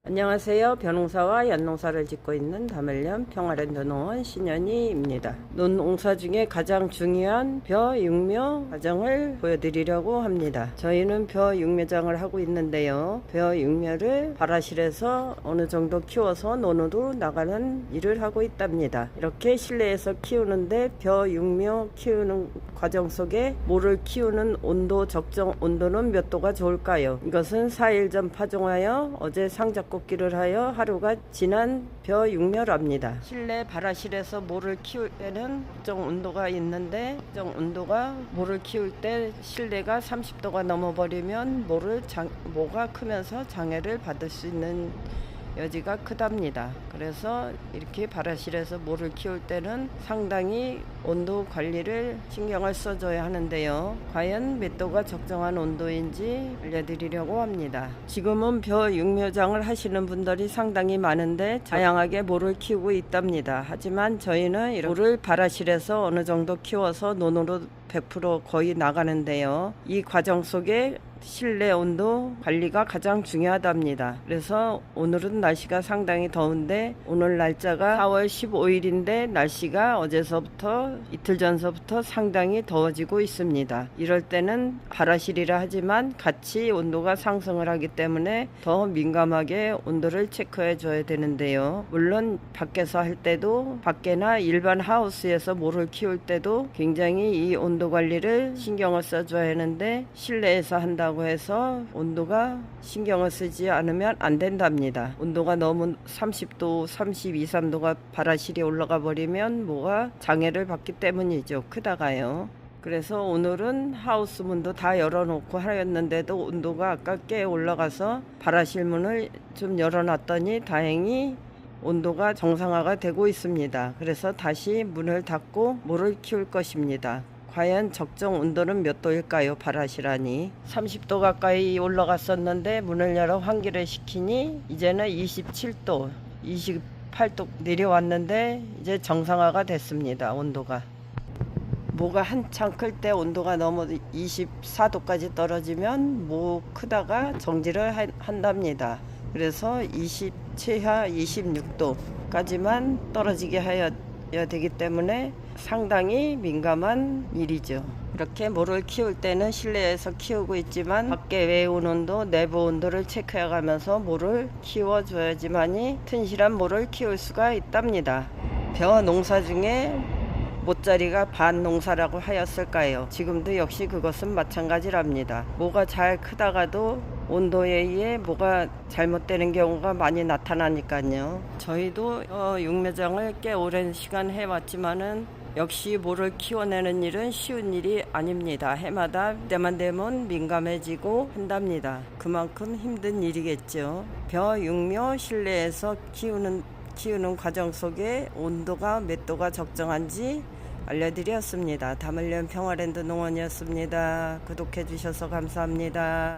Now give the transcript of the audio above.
안녕하세요. 벼농사와 얀농사를 짓고 있는 다멜련 평화랜드 농원 신현희입니다. 논농사 중에 가장 중요한 벼 육묘 과정을 보여드리려고 합니다. 저희는 벼 육묘장을 하고 있는데요. 벼 육묘를 발화실에서 어느 정도 키워서 논으로 나가는 일을 하고 있답니다. 이렇게 실내에서 키우는데 벼 육묘 키우는 과정 속에 모를 키우는 온도, 적정 온도는 몇 도가 좋을까요? 이것은 4일 전 파종하여 어제 상작곡기를 하여 하루가 지난 벼 육묘랍니다. 실내 발화실에서 모를 키울 때는 적정 온도가 있는데 적정 온도가 모를 키울 때 실내가 30도가 넘어버리면 모가 크면서 장애를 받을 수 있는 여지가 크답니다. 그래서 이렇게 발화실에서 모를 키울 때는 상당히 온도 관리를 신경을 써줘야 하는데요. 과연 몇 도가 적정한 온도인지 알려드리려고 합니다. 지금은 벼 육묘장을 하시는 분들이 상당히 많은데 다양하게 모를 키우고 있답니다. 하지만 저희는 모를 발화실에서 어느 정도 키워서 논으로 100% 거의 나가는데요. 이 과정 속에 실내 온도 관리가 가장 중요하답니다. 그래서 오늘은 날씨가 상당히 더운데 오늘 날짜가 4월 15일인데 날씨가 어제서부터 이틀 전서부터 상당히 더워지고 있습니다. 이럴 때는 발화실이라 하지만 같이 온도가 상승을 하기 때문에 더 민감하게 온도를 체크해 줘야 되는데요. 물론 밖에서 할 때도 밖에나 일반 하우스에서 모를 키울 때도 굉장히 이 온도 관리를 신경을 써줘야 하는데 실내에서 한다고 해서 온도가 신경을 쓰지 않으면 안 된답니다. 온도가 너무 30도, 32, 3도가 발화실이 올라가 버리면 뭐가 장애를 받기 때문이죠. 크다가요. 그래서 오늘은 하우스 문도 다 열어놓고 하였는데도 온도가 아까 꽤 올라가서 발화실 문을 좀 열어놨더니 다행히 온도가 정상화가 되고 있습니다. 그래서 다시 문을 닫고 모를 키울 것입니다. 과연 적정 온도는 몇 도일까요? 발화실 안이 30도 가까이 올라갔었는데 문을 열어 환기를 시키니 이제는 27도, 28도 내려왔는데 이제 정상화가 됐습니다. 온도가. 모가 한창 클 때 온도가 넘어 24도까지 떨어지면 모 크다가 정지를 한답니다. 그래서 최하 26도까지만 떨어지게 해야 되기 때문에 상당히 민감한 일이죠. 이렇게 모를 키울 때는 실내에서 키우고 있지만 밖에 외온 온도, 내부 온도를 체크해 가면서 모를 키워줘야지만이 튼실한 모를 키울 수가 있답니다. 벼 농사 중에 모짜리가 반 농사라고 하였을까요? 지금도 역시 그것은 마찬가지랍니다. 모가 잘 크다가도 온도에 의해 뭐가 잘못되는 경우가 많이 나타나니까요. 저희도 육묘장을 꽤 오랜 시간 해왔지만은 역시 모를 키워내는 일은 쉬운 일이 아닙니다. 해마다 때만 되면 민감해지고 한답니다. 그만큼 힘든 일이겠죠. 벼 육묘 실내에서 키우는 과정 속에 온도가 몇 도가 적정한지 알려드렸습니다. 다멜련 평화랜드 농원이었습니다. 구독해 주셔서 감사합니다.